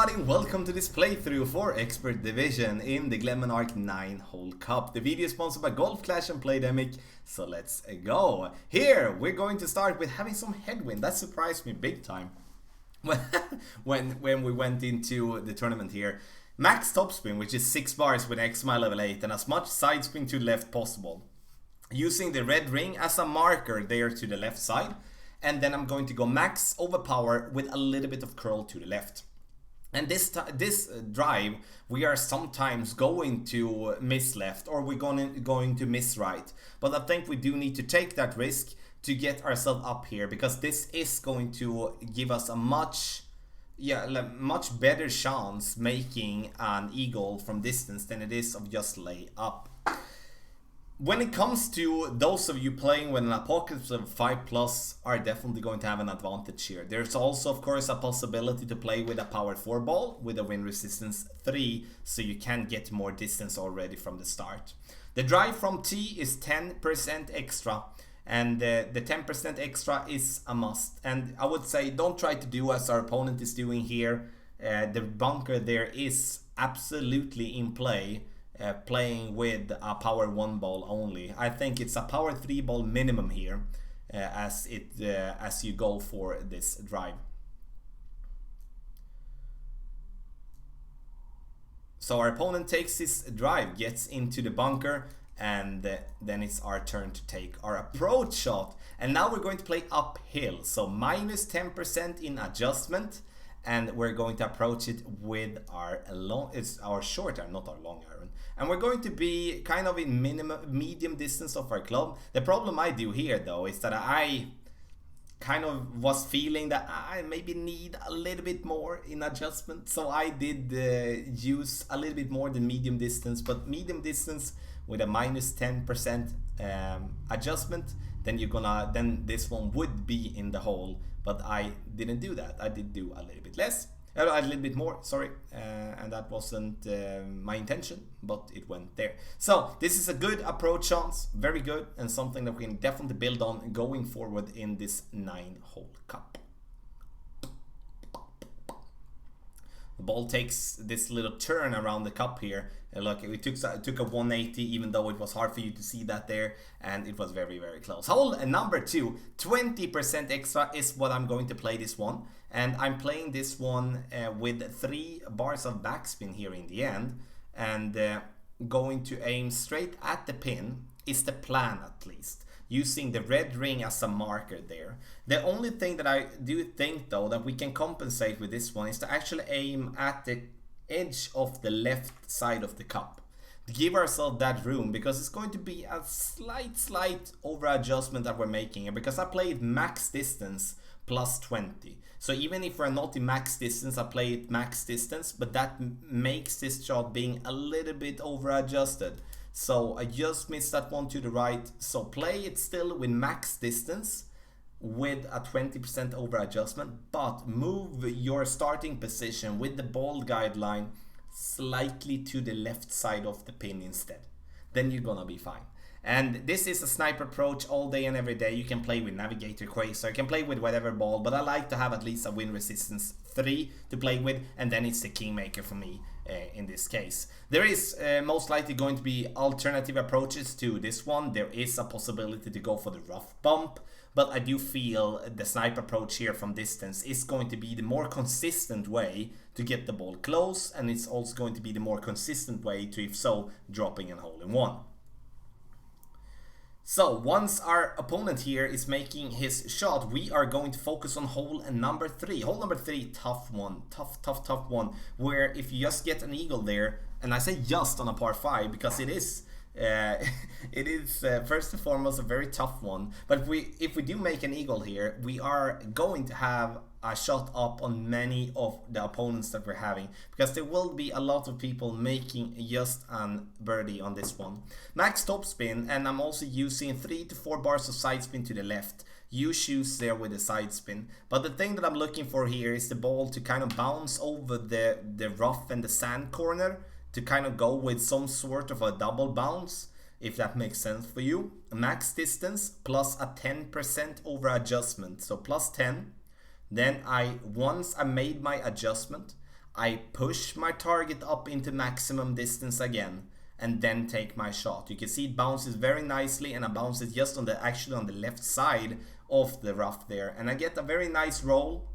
everybody, welcome to this playthrough for Expert Division in the Glenmonarch 9-hole cup. The video is sponsored by Golf Clash and Playdemic, so let's go. Here, we're going to start with having some headwind. That surprised me big time when we went into the tournament here. Max topspin, which is 6 bars with XMI level 8 and as much side spin to the left possible. Using the red ring as a marker there to the left side. And then I'm going to go max overpower with a little bit of curl to the left. And this drive, we are sometimes going to miss left or we're going to miss right. But I think we do need to take that risk to get ourselves up here, because this is going to give us a much better chance making an eagle from distance than it is of just lay up. When it comes to those of you playing with an apocalypse of 5+ are definitely going to have an advantage here. There's also of course a possibility to play with a power 4 ball with a wind resistance 3, so you can get more distance already from the start. The drive from tee is 10% extra, and the 10% extra is a must. And I would say don't try to do as our opponent is doing here. The bunker there is absolutely in play. Playing with a power 1 ball only. I think it's a power 3 ball minimum here as you go for this drive. So our opponent takes this drive, gets into the bunker, and then it's our turn to take our approach shot. And now we're going to play uphill, so minus 10% in adjustment. And we're going to approach it with our short iron, not our long iron. And we're going to be kind of in medium distance of our club. The problem I do here though is that I kind of was feeling that I maybe need a little bit more in adjustment. So I did use a little bit more than medium distance, but medium distance with a minus 10% adjustment, then this one would be in the hole. But I didn't do that. I did do a little bit less, a little bit more, sorry, and that wasn't my intention, but it went there. So this is a good approach chance, very good, and something that we can definitely build on going forward in this 9-hole cup. The ball takes this little turn around the cup here. And look, it took a 180, even though it was hard for you to see that there, and it was very, very close. Hole number 2, 20% extra is what I'm going to play this one. And I'm playing this one with 3 bars of backspin here in the end. And going to aim straight at the pin is the plan, at least. Using the red ring as a marker there. The only thing that I do think though that we can compensate with this one is to actually aim at the edge of the left side of the cup. To give ourselves that room, because it's going to be a slight over adjustment that we're making here, because I played max distance plus 20. So even if we're not in max distance, I play it max distance, but that makes this shot being a little bit over adjusted. So I just missed that one to the right. So play it still with max distance with a 20% over adjustment, but move your starting position with the ball guideline slightly to the left side of the pin instead. Then you're gonna be fine. And this is a sniper approach all day and every day. You can play with Navigator Quasar, you can play with whatever ball, but I like to have at least a wind resistance 3 to play with, and then it's the Kingmaker for me in this case. There is most likely going to be alternative approaches to this one. There is a possibility to go for the rough bump, but I do feel the sniper approach here from distance is going to be the more consistent way to get the ball close, and it's also going to be the more consistent way to, if so, dropping an hole-in-one. So once our opponent here is making his shot, we are going to focus on hole number 3. Hole number 3, tough one, tough one, where if you just get an eagle there, and I say just on a par 5 because it is first and foremost a very tough one, but if we do make an eagle here, we are going to have a shot up on many of the opponents that we're having, because there will be a lot of people making just an birdie on this one. Max topspin, and I'm also using 3 to 4 bars of side spin to the left. You choose there with the side spin, but the thing that I'm looking for here is the ball to kind of bounce over the rough and the sand corner, to kind of go with some sort of a double bounce, if that makes sense for you. Max distance plus a 10% over adjustment, so plus 10. Then once I made my adjustment, I push my target up into maximum distance again, and then take my shot. You can see it bounces very nicely, and I bounce it just on the actually on the left side of the rough there, and I get a very nice roll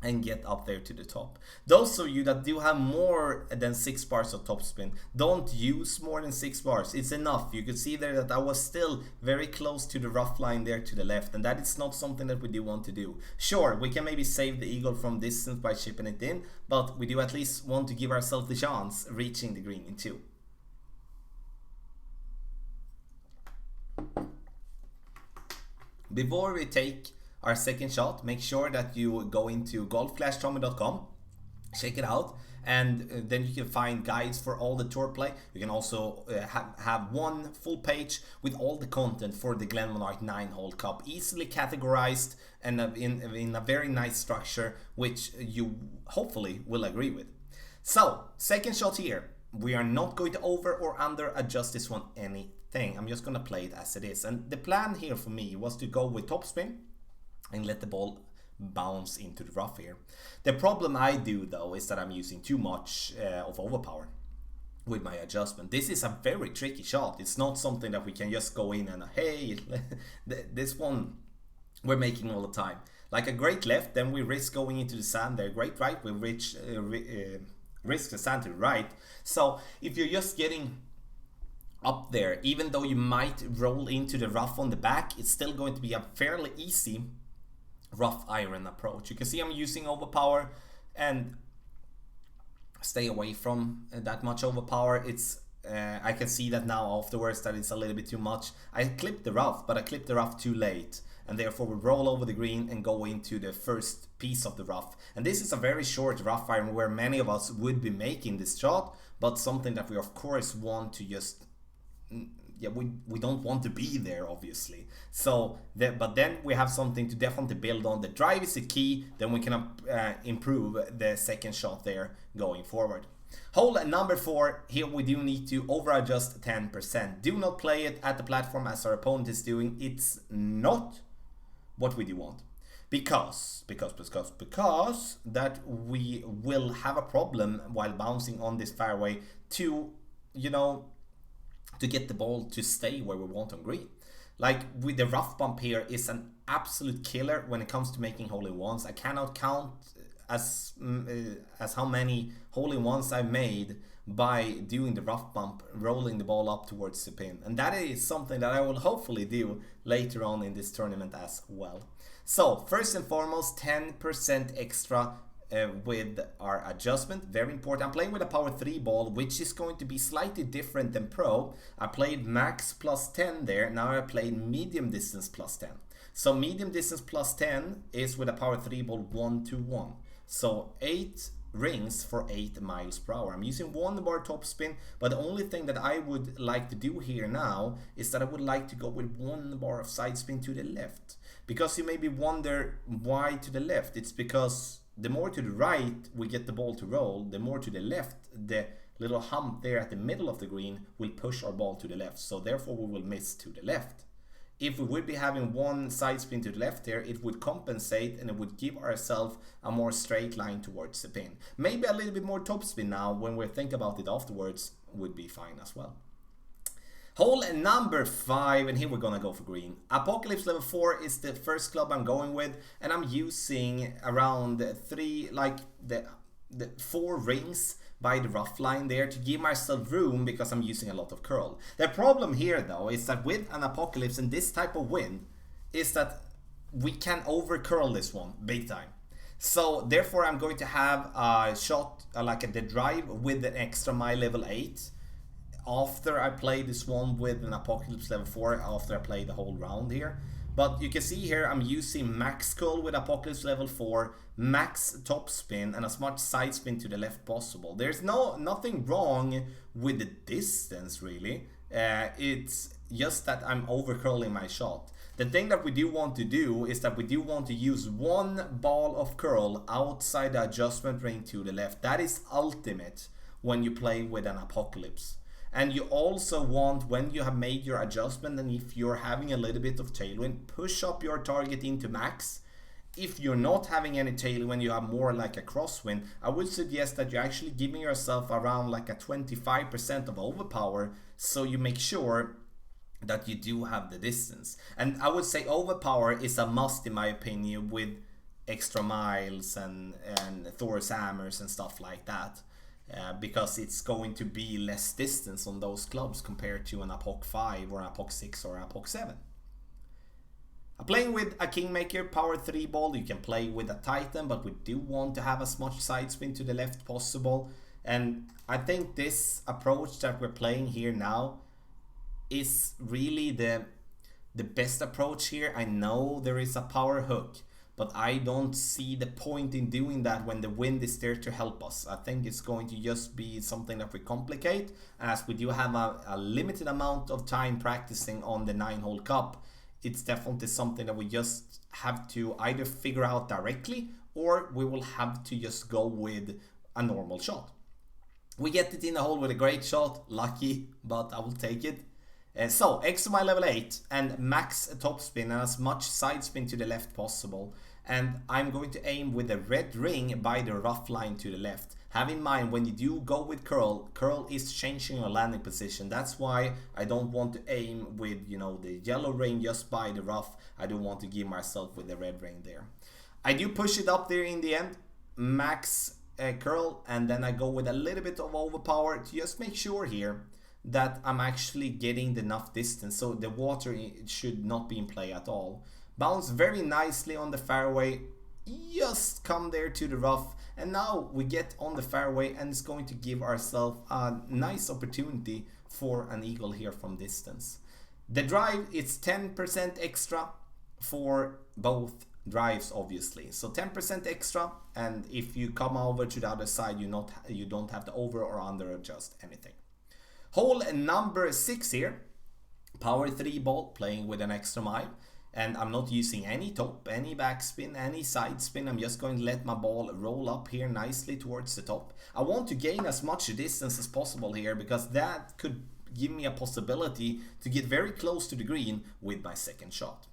and get up there to the top. Those of you that do have more than 6 bars of topspin, don't use more than 6 bars. It's enough. You could see there that I was still very close to the rough line there to the left, and that is not something that we do want to do. Sure, we can maybe save the eagle from distance by chipping it in, but we do at least want to give ourselves the chance reaching the green in 2. Before we take our second shot, make sure that you go into golf-tommy.com, check it out, and then you can find guides for all the tour play. You can also have one full page with all the content for the Glenmonarch 9-hole cup, easily categorized and in a very nice structure, which you hopefully will agree with. So, second shot here. We are not going to over or under adjust this one anything. I'm just going to play it as it is. And the plan here for me was to go with topspin and let the ball bounce into the rough here. The problem I do though is that I'm using too much of overpower with my adjustment. This is a very tricky shot. It's not something that we can just go in and hey, this one we're making all the time. Like a great left, then we risk going into the sand there. Great right, we risk the sand to the right. So if you're just getting up there, even though you might roll into the rough on the back, it's still going to be a fairly easy rough iron approach. You can see I'm using overpower, and stay away from that much overpower. It's I can see that now afterwards that it's a little bit too much. I clipped the rough, but I clipped the rough too late, and therefore we roll over the green and go into the first piece of the rough. And this is a very short rough iron where many of us would be making this shot, but something that we of course want to just, yeah, we don't want to be there obviously. So but then we have something to definitely build on. The drive is the key, then we can improve the second shot there going forward. Hole number 4, here we do need to over adjust 10%. Do not play it at the platform as our opponent is doing. It's not what we do want. Because that we will have a problem while bouncing on this fairway to, you know, to get the ball to stay where we want on green. Like with the rough bump here is an absolute killer when it comes to making hole-in-ones. I cannot count as how many hole-in-ones I made by doing the rough bump, rolling the ball up towards the pin. And that is something that I will hopefully do later on in this tournament as well. So first and foremost, 10% extra with our adjustment, very important. I'm playing with a power 3 ball, which is going to be slightly different than pro. I played max plus 10 there, now I played medium distance plus 10. So medium distance plus 10 is with a power 3 ball 1-1. So 8 rings for 8 miles per hour. I'm using 1 bar topspin, but the only thing that I would like to do here now is that I would like to go with 1 bar of side spin to the left. Because you maybe wonder why to the left. It's because the more to the right we get the ball to roll, the more to the left, the little hump there at the middle of the green will push our ball to the left. So therefore we will miss to the left. If we would be having 1 side spin to the left here, it would compensate and it would give ourselves a more straight line towards the pin. Maybe a little bit more topspin now when we think about it afterwards would be fine as well. Hole number 5, and here we're gonna go for green. Apocalypse level 4 is the first club I'm going with, and I'm using around 4 rings by the rough line there to give myself room because I'm using a lot of curl. The problem here though is that with an Apocalypse and this type of wind is that we can over curl this one big time. So therefore I'm going to have a shot like the drive with an extra mile level 8 after I play this one with an Apocalypse level 4, after I play the whole round here. But you can see here I'm using max curl with Apocalypse level 4, max top spin, and as much side spin to the left possible. There's nothing wrong with the distance really. It's just that I'm over curling my shot. The thing that we do want to do is that we do want to use 1 ball of curl outside the adjustment ring to the left. That is ultimate when you play with an Apocalypse. And you also want, when you have made your adjustment and if you're having a little bit of tailwind, push up your target into max if you're not having any tailwind, you have more like a crosswind, I would suggest that you're actually giving yourself around like a 25% of overpower, so you make sure that you do have the distance. And I would say overpower is a must in my opinion with extra miles and Thor's hammers and stuff like that, because it's going to be less distance on those clubs compared to an Apoc 5 or an Apoc 6 or an Apoc 7. Playing with a Kingmaker power 3 ball, you can play with a Titan, but we do want to have as much side spin to the left possible. And I think this approach that we're playing here now is really the best approach here. I know there is a power hook, but I don't see the point in doing that when the wind is there to help us. I think it's going to just be something that we complicate, as we do have a limited amount of time practicing on the 9-hole cup. It's definitely something that we just have to either figure out directly, or we will have to just go with a normal shot. We get it in the hole with a great shot, lucky, but I will take it. So, extra mile level 8 and max top spin and as much side spin to the left possible. And I'm going to aim with a red ring by the rough line to the left. Have in mind, when you do go with curl is changing your landing position. That's why I don't want to aim with, you know, the yellow ring just by the rough. I don't want to give myself with the red ring there. I do push it up there in the end, max curl, and then I go with a little bit of overpower to just make sure here that I'm actually getting enough distance, so the water should not be in play at all. Bounce very nicely on the fairway, just come there to the rough, and now we get on the fairway, and it's going to give ourselves a nice opportunity for an eagle here from distance. The drive, it's 10% extra for both drives, obviously, so 10% extra, and if you come over to the other side, you don't have to over or under adjust anything. Hole number 6 here, power 3 ball, playing with an extra mile, and I'm not using any top, any backspin, any side spin. I'm just going to let my ball roll up here nicely towards the top. I want to gain as much distance as possible here, because that could give me a possibility to get very close to the green with my second shot.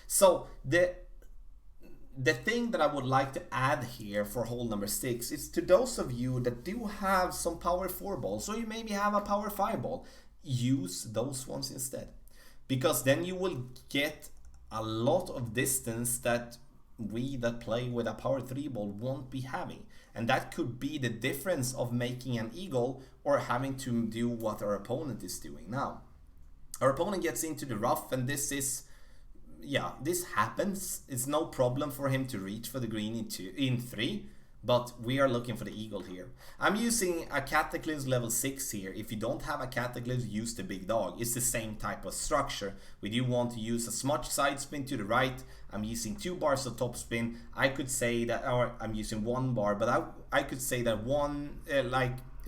So the thing that I would like to add here for hole number 6 is to those of you that do have some power 4 balls, or you maybe have a power 5 ball, use those ones instead, because then you will get a lot of distance that we that play with a power 3 ball won't be having, and that could be the difference of making an eagle or having to do what our opponent is doing now. Our opponent gets into the rough, and this happens. It's no problem for him to reach for the green in 3, but we are looking for the eagle here. I'm using a Cataclysm level 6 here. If you don't have a Cataclysm, use the big dog. It's the same type of structure. We do want to use as much side spin to the right. I'm using 2 bars of top spin. I could say that, or I'm using 1 bar, but I could say that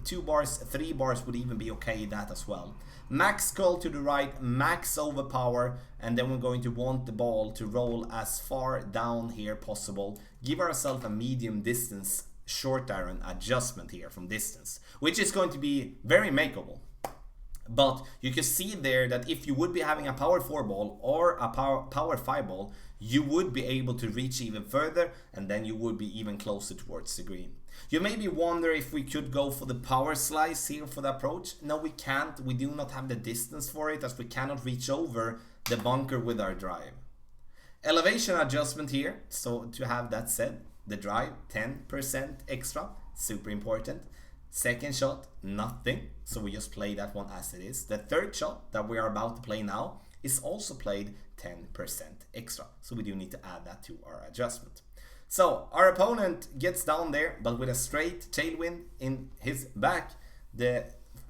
2 bars, 3 bars would even be okay, that as well. Max curl to the right, max overpower, and then we're going to want the ball to roll as far down here possible. Give ourselves a medium distance short iron adjustment here from distance, which is going to be very makeable. But you can see there that if you would be having a power 4 ball or a power 5 ball, you would be able to reach even further, and then you would be even closer towards the green. You maybe wonder if we could go for the power slice here for the approach. No, we can't. We do not have the distance for it, as we cannot reach over the bunker with our drive. Elevation adjustment here. So to have that said, the drive 10% extra, super important. Second shot, nothing, so we just play that one as it is. The third shot that we are about to play now is also played 10% extra, so we do need to add that to our adjustment. So our opponent gets down there, but with a straight tailwind in his back, the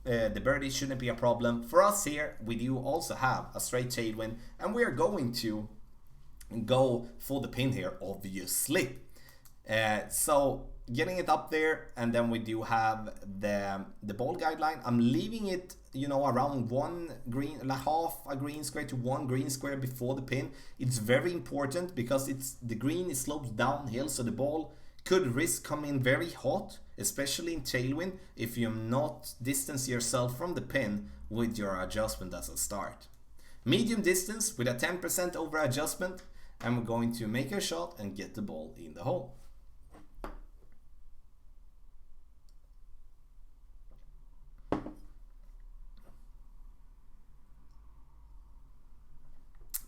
birdie shouldn't be a problem. For us here, we do also have a straight tailwind, and we are going to go for the pin here, obviously. So getting it up there, and then we do have the ball guideline. I'm leaving it, around half a green square to 1 green square before the pin. It's very important because the green slopes downhill, so the ball could risk coming very hot, especially in tailwind, if you not distance yourself from the pin with your adjustment as a start. Medium distance with a 10% over adjustment, and we're going to make a shot and get the ball in the hole.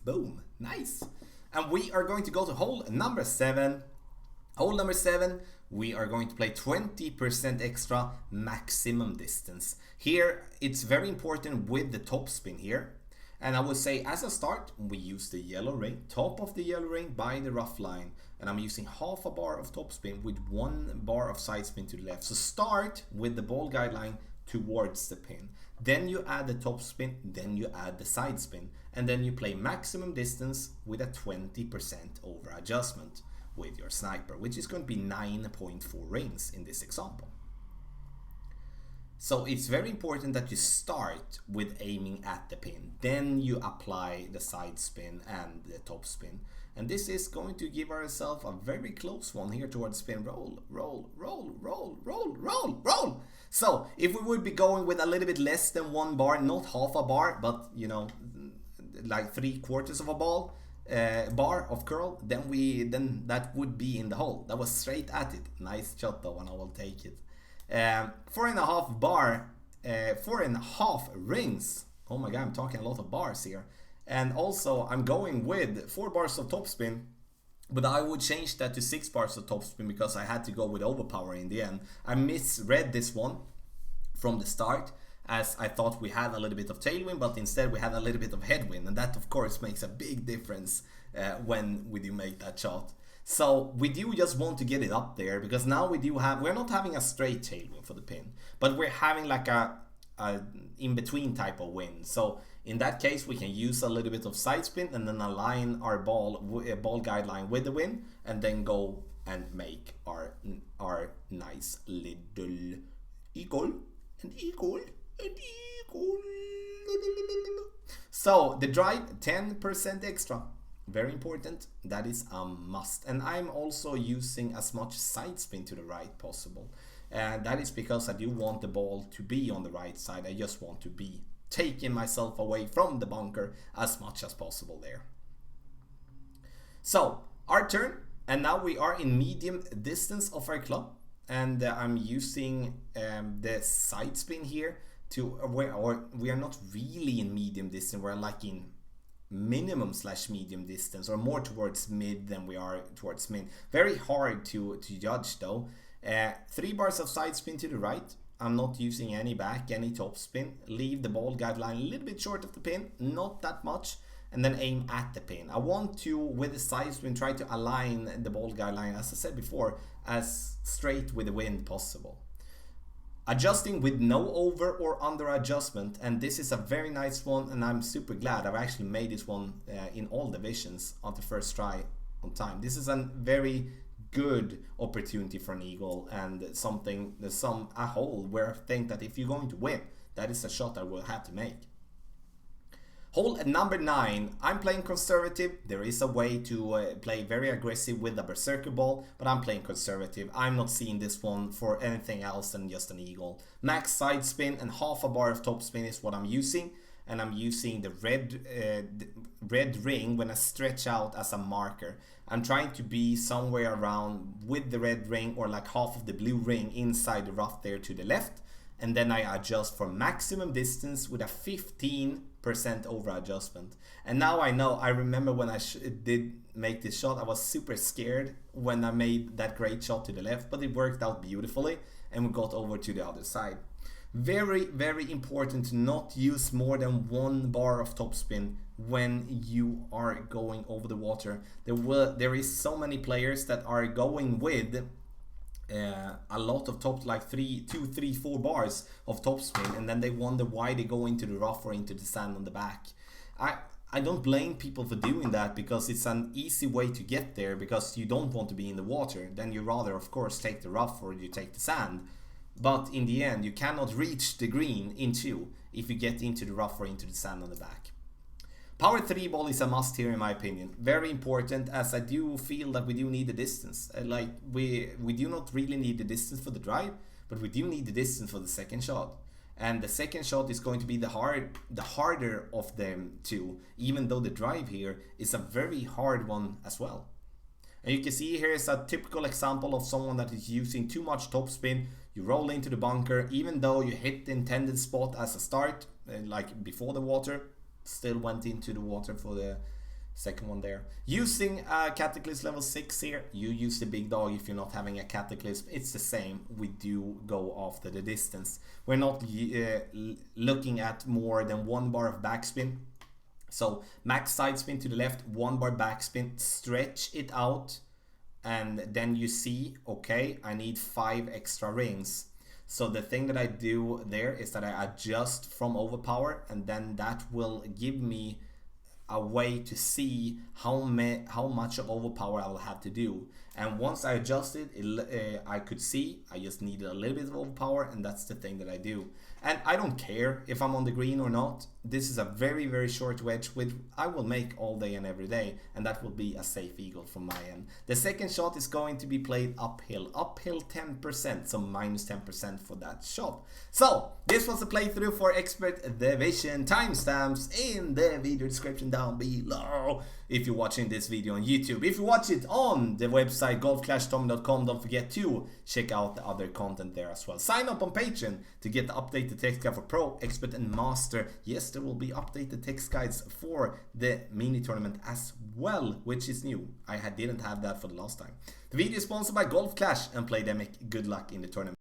Boom, nice. And we are going to go to hole number 7. Hole number 7, we are going to play 20% extra maximum distance. Here, it's very important with the topspin here. And I would say as a start, we use the yellow ring, top of the yellow ring by the rough line. And I'm using half a bar of topspin with 1 bar of side spin to the left. So start with the ball guideline towards the pin. Then you add the topspin, then you add the side spin. And then you play maximum distance with a 20% over adjustment with your sniper, which is going to be 9.4 rings in this example. So it's very important that you start with aiming at the pin, then you apply the side spin and the top spin. And this is going to give ourselves a very close one here towards spin. Roll, roll, roll, roll, roll, roll, roll. So if we would be going with a little bit less than 1 bar, not half a bar, but you know, like 3/4 of a bar of curl, then that would be in the hole. That was straight at it. Nice shot though, and I will take it. 4.5 bar, 4.5 rings. Oh my god, I'm talking a lot of bars here. And also I'm going with 4 bars of topspin, but I would change that to 6 bars of topspin because I had to go with overpower in the end. I misread this one from the start, as I thought we had a little bit of tailwind, but instead we had a little bit of headwind, and that of course makes a big difference when we do make that shot. So we do just want to get it up there, because now we're not having a straight tailwind for the pin, but we're having like a in-between type of wind. So in that case we can use a little bit of side spin and then align our ball guideline with the wind, and then go and make our nice little eagle and eagle and eagle. So the drive, 10% extra. Very important, that is a must. And I'm also using as much side spin to the right possible. And that is because I do want the ball to be on the right side. I just want to be taking myself away from the bunker as much as possible there. So, our turn, and now we are in medium distance of our club. And I'm using the side spin here to, we are not really in medium distance, we're like in minimum/medium distance, or more towards mid than we are towards min. Very hard to judge though. 3 bars of side spin to the right. I'm not using any back, any top spin. Leave the ball guideline a little bit short of the pin, not that much, and then aim at the pin. I want to, with the side spin, try to align the ball guideline, as I said before, as straight with the wind possible. Adjusting with no over or under adjustment, and this is a very nice one, and I'm super glad I've actually made this one in all divisions on the first try on time. This is a very good opportunity for an eagle, and a hole where I think that if you're going to win, that is a shot I will have to make. Hole number 9, I'm playing conservative. There is a way to play very aggressive with a berserker ball, but I'm playing conservative. I'm not seeing this one for anything else than just an eagle. Max side spin and half a bar of top spin is what I'm using, and I'm using the red ring when I stretch out as a marker. I'm trying to be somewhere around with the red ring, or like half of the blue ring inside the rough there to the left, and then I adjust for maximum distance with a 15% over adjustment. And now I remember when I did make this shot, I was super scared when I made that great shot to the left, but it worked out beautifully and we got over to the other side. Very, very important to not use more than 1 bar of topspin when you are going over the water. There is so many players that are going with a lot of top, like 2, 3, 4 bars of topspin, and then they wonder why they go into the rough or into the sand on the back. I don't blame people for doing that, because it's an easy way to get there, because you don't want to be in the water. Then you rather, of course, take the rough or you take the sand. But in the end, you cannot reach the green in 2 if you get into the rough or into the sand on the back. Power 3 ball is a must here in my opinion. Very important, as I do feel that we do need the distance. Like we do not really need the distance for the drive, but we do need the distance for the second shot. And the second shot is going to be the harder of them two, even though the drive here is a very hard one as well. And you can see here is a typical example of someone that is using too much topspin. You roll into the bunker, even though you hit the intended spot as a start, like before the water, still went into the water for the second one there. Using a Cataclysm level 6 here, you use the big dog if you're not having a Cataclysm. It's the same, we do go after the distance. We're not looking at more than 1 bar of backspin. So max side spin to the left, 1 bar backspin, stretch it out, and then you see, okay, I need 5 extra rings. So the thing that I do there is that I adjust from overpower, and then that will give me a way to see how much of overpower I will have to do. And once I adjusted, I could see I just needed a little bit of overpower, and that's the thing that I do. And I don't care if I'm on the green or not. This is a very, very short wedge which I will make all day and every day, and that will be a safe eagle from my end. The second shot is going to be played uphill 10%, so minus 10% for that shot. So this was a playthrough for Expert Division. Timestamps in the video description down below if you're watching this video on YouTube. If you watch it on the website golfclashtommy.com, don't forget to check out the other content there as well. Sign up on Patreon to get the updated text guide for Pro, Expert and Master. Yes, there will be updated text guides for the mini tournament as well, which is new. I didn't have that for the last time. The video is sponsored by Golf Clash and Playdemic. Good luck in the tournament.